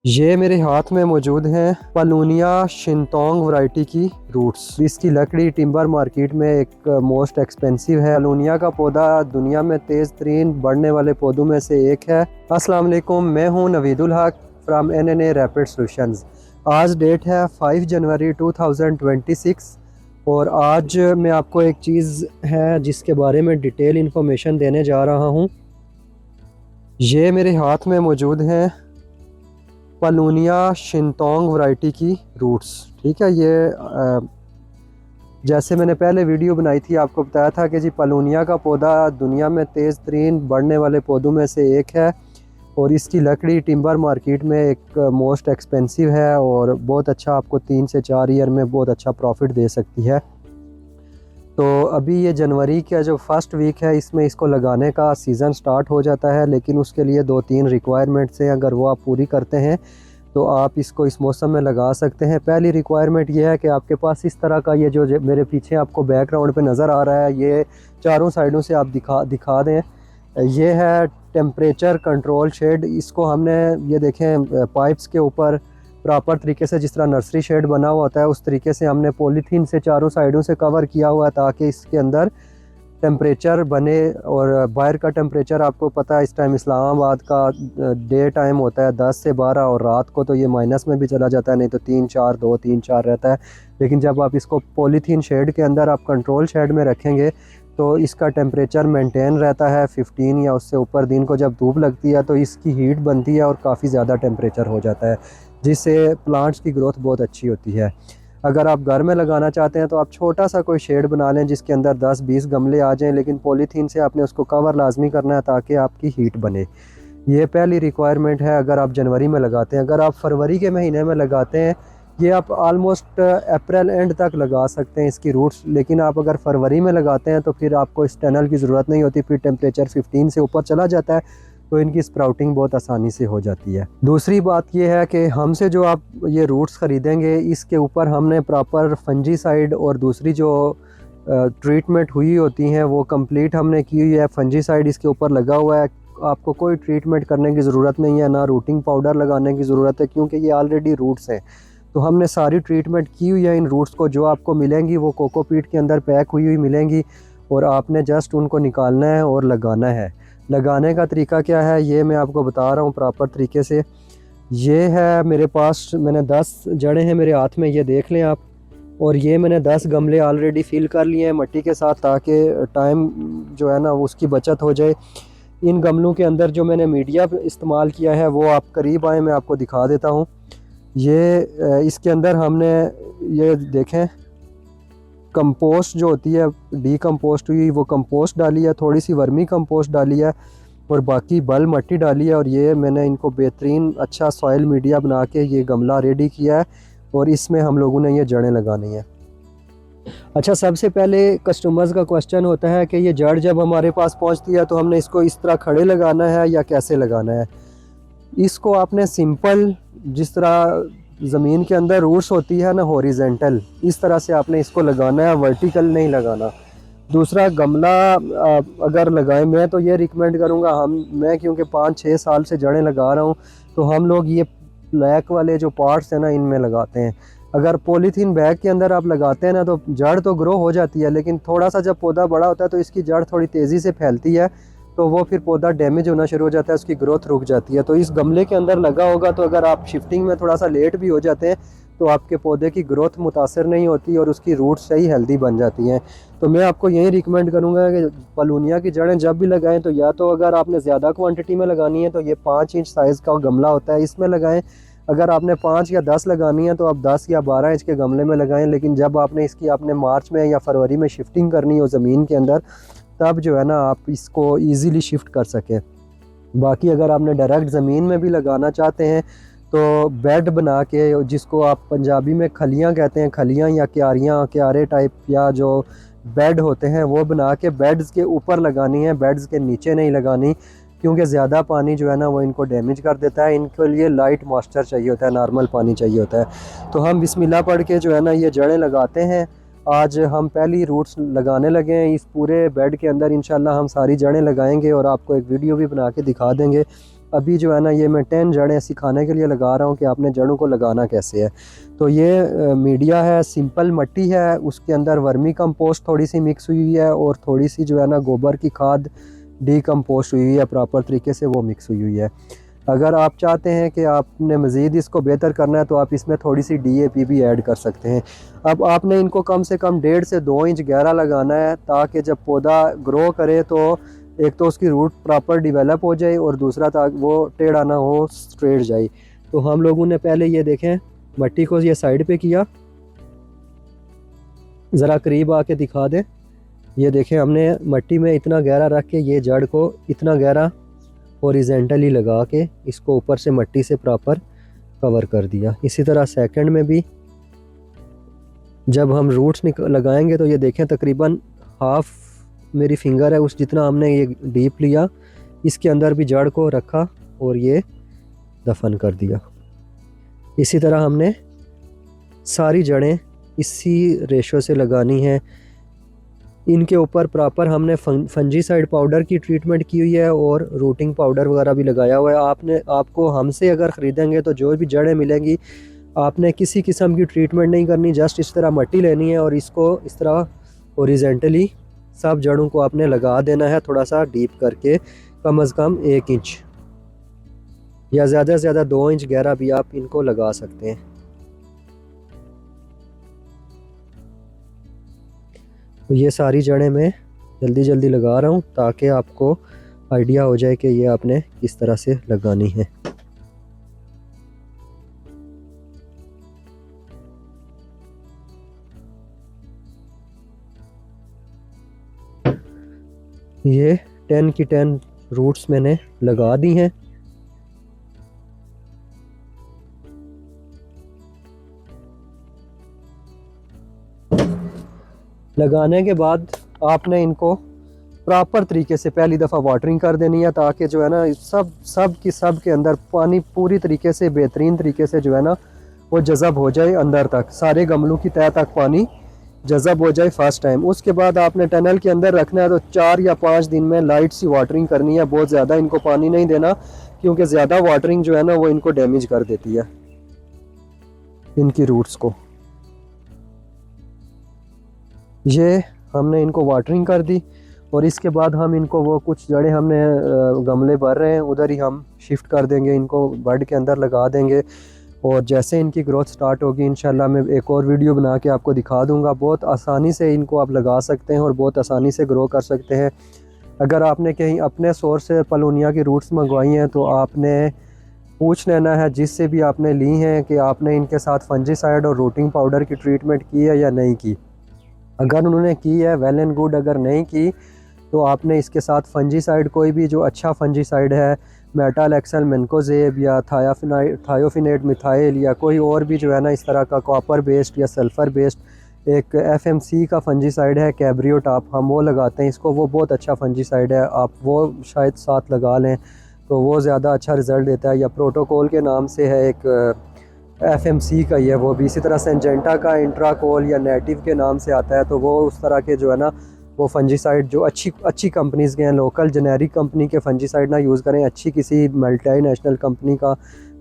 ये मेरे हाथ में मौजूद हैं पलूनिया शिनतोंग वैरायटी की रूट्स। इसकी लकड़ी टिम्बर मार्केट में एक मोस्ट एक्सपेंसिव है। पलूनिया का पौधा दुनिया में तेज़ तरीन बढ़ने वाले पौधों में से एक है। अस्सलाम वालेकुम, मैं हूँ नवीदुल हक फ्राम NNA रैपिड सॉल्यूशंस। आज डेट है 5 जनवरी 2026 और आज मैं आपको एक चीज़ है जिसके बारे में डिटेल इन्फॉर्मेशन देने जा रहा हूँ। ये मेरे हाथ में मौजूद हैं पलूनिया शिनतोंग वैरायटी की रूट्स। ठीक है, ये जैसे मैंने पहले वीडियो बनाई थी आपको बताया था कि जी पलूनिया का पौधा दुनिया में तेज़ तरीन बढ़ने वाले पौधों में से एक है और इसकी लकड़ी टिम्बर मार्केट में एक मोस्ट एक्सपेंसिव है और बहुत अच्छा आपको 3 से 4 ईयर में बहुत अच्छा प्रॉफिट दे सकती है। तो अभी ये जनवरी का जो फर्स्ट वीक है इसमें इसको लगाने का सीज़न स्टार्ट हो जाता है, लेकिन उसके लिए 2-3 रिक्वायरमेंट्स हैं। अगर वो आप पूरी करते हैं तो आप इसको इस मौसम में लगा सकते हैं। पहली रिक्वायरमेंट ये है कि आपके पास इस तरह का ये जो मेरे पीछे आपको बैकग्राउंड पे नज़र आ रहा है, ये चारों साइडों से आप दिखा दें। ये है टेम्परेचर कंट्रोल शेड। इसको हमने ये देखें पाइप्स के ऊपर प्रॉपर तरीके से जिस तरह नर्सरी शेड बना हुआ होता है उस तरीके से हमने पॉलीथीन से चारों साइडों से कवर किया हुआ है ताकि इसके अंदर टेम्परेचर बने। और बाहर का टेम्परेचर आपको पता है इस टाइम इस्लामाबाद का डे टाइम होता है 10 से 12 और रात को तो ये माइनस में भी चला जाता है, नहीं तो 3-4 2-3-4 रहता है। लेकिन जब आप इसको पॉलीथीन शेड के अंदर आप कंट्रोल शेड में रखेंगे तो इसका टेम्परेचर मेंटेन रहता है 15 या उससे ऊपर। दिन को जब धूप लगती है तो इसकी हीट बनती है और काफ़ी ज़्यादा टेम्परेचर हो जाता है, जिससे प्लांट्स की ग्रोथ बहुत अच्छी होती है। अगर आप घर में लगाना चाहते हैं तो आप छोटा सा कोई शेड बना लें जिसके अंदर 10-20 गमले आ जाएं, लेकिन पॉलीथीन से आपने उसको कवर लाजमी करना है ताकि आपकी हीट बने। ये पहली रिक्वायरमेंट है अगर आप जनवरी में लगाते हैं। अगर आप फरवरी के महीने में लगाते हैं, ये आप आलमोस्ट अप्रैल एंड तक लगा सकते हैं इसकी रूट्स, लेकिन आप अगर फरवरी में लगाते हैं तो फिर आपको इस टनल की ज़रूरत नहीं होती। फिर टेम्परेचर 15 से ऊपर चला जाता है तो इनकी स्प्राउटिंग बहुत आसानी से हो जाती है। दूसरी बात ये है कि हमसे जो आप ये रूट्स ख़रीदेंगे इसके ऊपर हमने प्रॉपर फंजीसाइड और दूसरी जो ट्रीटमेंट हुई होती हैं वो कंप्लीट हमने की हुई है। फंजीसाइड इसके ऊपर लगा हुआ है, आपको कोई ट्रीटमेंट करने की ज़रूरत नहीं है, ना रूटिंग पाउडर लगाने की ज़रूरत है क्योंकि ये ऑलरेडी रूट्स हैं। तो हमने सारी ट्रीटमेंट की हुई है इन रूट्स को। जो आपको मिलेंगी वो कोकोपीट के अंदर पैक हुई मिलेंगी और आपने जस्ट उनको निकालना है और लगाना है। लगाने का तरीका क्या है ये मैं आपको बता रहा हूँ प्रॉपर तरीके से। ये है मेरे पास, मैंने 10 जड़ें हैं मेरे हाथ में, ये देख लें आप। और ये मैंने 10 गमले ऑलरेडी फिल कर लिए हैं मट्टी के साथ ताकि टाइम जो है ना उसकी बचत हो जाए। इन गमलों के अंदर जो मैंने मीडिया इस्तेमाल किया है वो आप करीब आए मैं आपको दिखा देता हूँ। ये इसके अंदर हमने ये देखें कंपोस्ट जो होती है डीकम्पोस्ट हुई वो कंपोस्ट डाली है, थोड़ी सी वर्मी कंपोस्ट डाली है और बाकी बल मट्टी डाली है। और ये मैंने इनको बेहतरीन अच्छा सॉइल मीडिया बना के ये गमला रेडी किया है और इसमें हम लोगों ने ये जड़ें लगानी है। अच्छा, सबसे पहले कस्टमर्स का क्वेश्चन होता है कि ये जड़ जब हमारे पास पहुंचती है तो हमने इसको इस तरह खड़े लगाना है या कैसे लगाना है। इसको आपने सिंपल जिस तरह ज़मीन के अंदर रूट्स होती है ना हॉरिजेंटल, इस तरह से आपने इसको लगाना है, वर्टिकल नहीं लगाना। दूसरा गमला अगर लगाएं, मैं तो ये रिकमेंड करूँगा, मैं क्योंकि 5-6 साल से जड़ें लगा रहा हूँ तो हम लोग ये ब्लैक वाले जो पार्ट्स हैं ना इनमें लगाते हैं। अगर पॉलीथीन बैग के अंदर आप लगाते हैं ना तो जड़ तो ग्रो हो जाती है, लेकिन थोड़ा सा जब पौधा बड़ा होता है तो इसकी जड़ थोड़ी तेज़ी से फैलती है तो वो फिर पौधा डैमेज होना शुरू हो जाता है, उसकी ग्रोथ रुक जाती है। तो इस गमले के अंदर लगा होगा तो अगर आप शिफ्टिंग में थोड़ा सा लेट भी हो जाते हैं तो आपके पौधे की ग्रोथ मुतासर नहीं होती और उसकी रूट्स सही हेल्दी बन जाती हैं। तो मैं आपको यही रिकमेंड करूँगा कि पलूनिया की जड़ें जब भी लगाएं तो या तो अगर आपने ज़्यादा क्वांटिटी में लगानी है तो ये 5 इंच साइज़ का गमला होता है इसमें लगाएं। अगर आपने 5 या 10 लगानी है तो आप 10 या 12 इंच के गमले में लगाएं। लेकिन जब आपने इसकी आपने मार्च में या फरवरी में शिफ्टिंग करनी हो ज़मीन के अंदर तब जो है ना आप इसको ईज़िली शिफ्ट कर सकें। बाकी अगर आपने डायरेक्ट ज़मीन में भी लगाना चाहते हैं तो बेड बना के, जिसको आप पंजाबी में खलियाँ कहते हैं, खलियाँ या क्यारियाँ क्यारे टाइप या जो बेड होते हैं वो बना के बेड्स के ऊपर लगानी है, बेड्स के नीचे नहीं लगानी क्योंकि ज़्यादा पानी जो है ना वो इनको डैमेज कर देता है। इनके लिए लाइट मॉइस्चर चाहिए होता है, नॉर्मल पानी चाहिए होता है। तो हम बिस्मिल्लाह पढ़ के जो है ना ये जड़ें लगाते हैं। आज हम पहली रूट्स लगाने लगे हैं इस पूरे बेड के अंदर। इंशाल्लाह हम सारी जड़ें लगाएंगे और आपको एक वीडियो भी बना के दिखा देंगे अभी जो है ना ये मैं 10 जड़ें सिखाने के लिए लगा रहा हूँ कि आपने जड़ों को लगाना कैसे है। तो ये मीडिया है, सिंपल मट्टी है, उसके अंदर वर्मी कंपोस्ट थोड़ी सी मिक्स हुई है और थोड़ी सी जो है ना गोबर की खाद डीकम्पोस्ट हुई है प्रॉपर तरीके से, वो मिक्स हुई है। अगर आप चाहते हैं कि आपने मज़ीद इसको बेहतर करना है तो आप इसमें थोड़ी सी DAP भी ऐड कर सकते हैं। अब आपने इनको कम से कम 1.5 से 2 इंच गहरा लगाना है, ताकि जब पौधा ग्रो करे तो एक तो उसकी रूट प्रॉपर डिवेलप हो जाए और दूसरा ताकि वो टेढ़ा ना हो, स्ट्रेट जाए। तो हम लोगों ने पहले ये देखें मट्टी को ये साइड पे किया, ज़रा करीब आके दिखा दें। ये देखें हमने मट्टी में इतना गहरा रख के ये जड़ को इतना गहरा हॉरिजेंटली लगा के इसको ऊपर से मट्टी से प्रॉपर कवर कर दिया। इसी तरह सेकंड में भी जब हम रूट्स लगाएंगे तो ये देखें तकरीबन हाफ मेरी फिंगर है उस जितना हमने ये डीप लिया, इसके अंदर भी जड़ को रखा और ये दफन कर दिया। इसी तरह हमने सारी जड़ें इसी रेशो से लगानी है। इनके ऊपर प्रॉपर हमने फंजीसाइड पाउडर की ट्रीटमेंट की हुई है और रूटिंग पाउडर वगैरह भी लगाया हुआ है। आपको हमसे अगर ख़रीदेंगे तो जो भी जड़ें मिलेंगी आपने किसी किस्म की ट्रीटमेंट नहीं करनी, जस्ट इस तरह मट्टी लेनी है और इसको इस तरह ओरिजेंटली सब जड़ों को आपने लगा देना है, थोड़ा सा डीप करके, कम अज़ कम 1 इंच या ज़्यादा से ज़्यादा 2 इंच गहरा भी आप इनको लगा सकते हैं। तो ये सारी जड़ें मैं जल्दी जल्दी लगा रहा हूँ ताकि आपको आइडिया हो जाए कि ये आपने किस तरह से लगानी है। ये 10 की 10 रूट्स मैंने लगा दी हैं। लगाने के बाद आपने इनको प्रॉपर तरीके से पहली दफ़ा वाटरिंग कर देनी है, ताकि जो है ना सब के अंदर पानी पूरी तरीके से बेहतरीन तरीके से जो है ना वो जज़ब हो जाए, अंदर तक सारे गमलों की तह तक पानी जज़ब हो जाए फर्स्ट टाइम। उसके बाद आपने टनल के अंदर रखना है तो 4 या 5 दिन में लाइट सी वाटरिंग करनी है, बहुत ज़्यादा इनको पानी नहीं देना, क्योंकि ज़्यादा वाटरिंग जो है ना वो इनको डैमेज कर देती है इनकी रूट्स को। ये हमने इनको वाटरिंग कर दी और इसके बाद हम इनको वो कुछ जड़ें हमने गमले भर रहे हैं उधर ही हम शिफ्ट कर देंगे, इनको बेड के अंदर लगा देंगे और जैसे इनकी ग्रोथ स्टार्ट होगी इंशाल्लाह मैं एक और वीडियो बना के आपको दिखा दूंगा। बहुत आसानी से इनको आप लगा सकते हैं और बहुत आसानी से ग्रो कर सकते हैं। अगर आपने कहीं अपने सोर्स से पलोनिया की रूट्स मंगवाई हैं तो आपने पूछ लेना है जिससे भी आपने ली हैं कि आपने इनके साथ फंजीसाइड और रूटिंग पाउडर की ट्रीटमेंट की है या नहीं की। अगर उन्होंने की है वेल एंड गुड, अगर नहीं की तो आपने इसके साथ फंजीसाइड कोई भी जो अच्छा फंजीसाइड है, मेटाल एक्सल मेनकोजेब या थायोफिनेट मिथाइल या कोई और भी जो है ना इस तरह का कॉपर बेस्ड या सल्फ़र बेस्ड एक FMC का फंजीसाइड है कैब्रियो टॉप, हम वो लगाते हैं इसको, वो बहुत अच्छा फंजीसाइड है, आप वो शायद साथ लगा लें तो वो ज़्यादा अच्छा रिज़ल्ट देता है। या प्रोटोकॉल के नाम से है एक FMC का ही है वो भी, इसी तरह सेंजेंटा का इंट्राकोल या नेटिव के नाम से आता है, तो वो उस तरह के जो है ना वो फंजीसाइड जो अच्छी कंपनीज़ के हैं, लोकल जेनेरिक कंपनी के फंजीसाइड ना यूज़ करें, अच्छी किसी मल्टीनेशनल कंपनी का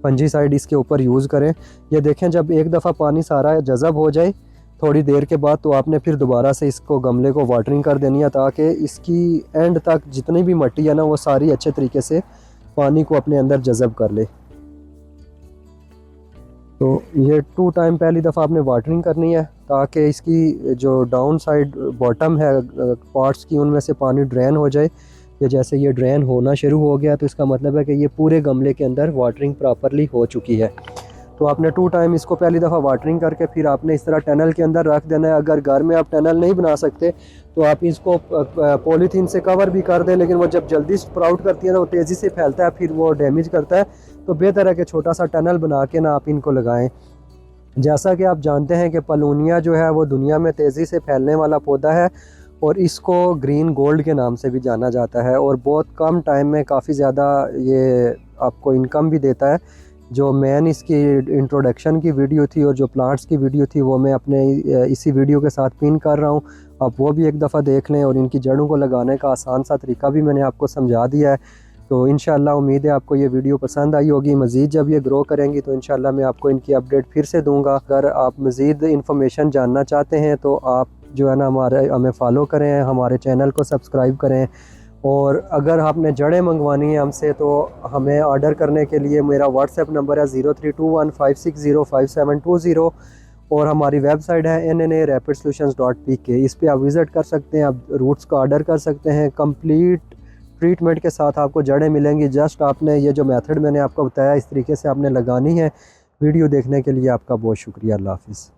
फंजीसाइड इसके ऊपर यूज़ करें। ये देखें जब एक दफ़ा पानी सारा जज़ब हो जाए थोड़ी देर के बाद तो आपने फिर दोबारा से इसको गमले को वाटरिंग कर देनी है, ताकि इसकी एंड तक जितनी भी मिट्टी है ना वो सारी अच्छे तरीके से पानी को अपने अंदर जज़ब कर ले। तो ये 2 टाइम पहली दफ़ा आपने वाटरिंग करनी है ताकि इसकी जो डाउन साइड बॉटम है पार्ट्स की उनमें से पानी ड्रेन हो जाए। ये जैसे ये ड्रेन होना शुरू हो गया तो इसका मतलब है कि ये पूरे गमले के अंदर वाटरिंग प्रॉपरली हो चुकी है। तो आपने 2 टाइम इसको पहली दफ़ा वाटरिंग करके फिर आपने इस तरह टनल के अंदर रख देना है। अगर घर में आप टनल नहीं बना सकते तो आप इसको पॉलीथीन से कवर भी कर दें, लेकिन वो जब जल्दी स्प्राउट करती है तो वो तेज़ी से फैलता है, फिर वो डैमेज करता है। तो बेहतर है कि छोटा सा टनल बना के ना आप इनको लगाएं। जैसा कि आप जानते हैं कि पलोनिया जो है वो दुनिया में तेज़ी से फैलने वाला पौधा है और इसको ग्रीन गोल्ड के नाम से भी जाना जाता है और बहुत कम टाइम में काफ़ी ज़्यादा ये आपको इनकम भी देता है। जो मेन इसकी इंट्रोडक्शन की वीडियो थी और जो प्लांट्स की वीडियो थी वो मैं अपने इसी वीडियो के साथ पिन कर रहा हूँ, आप वो भी एक दफ़ा देख लें। और इनकी जड़ों को लगाने का आसान सा तरीका भी मैंने आपको समझा दिया है। तो इंशाल्लाह उम्मीद है आपको ये वीडियो पसंद आई होगी। मज़ीद जब ये ग्रो करेंगी तो इंशाल्लाह मैं आपको इनकी अपडेट फिर से दूंगा। अगर आप मज़ीद इन्फॉर्मेशन जानना चाहते हैं तो आप जो है ना हमें फॉलो करें, हमारे चैनल को सब्सक्राइब करें। और अगर आपने जड़ें मंगवानी है हमसे तो हमें ऑर्डर करने के लिए मेरा व्हाट्सएप नंबर है 032156055720 और हमारी वेबसाइट है nna-rapidsolutions.pk। इस पर आप विज़िट कर सकते हैं, आप रूट्स का ऑर्डर कर सकते हैं। कंप्लीट ट्रीटमेंट के साथ आपको जड़ें मिलेंगी। जस्ट आपने ये जो मेथड मैंने आपको बताया इस तरीके से आपने लगानी है। वीडियो देखने के लिए आपका बहुत शुक्रिया। अल्लाह हाफ़िज़।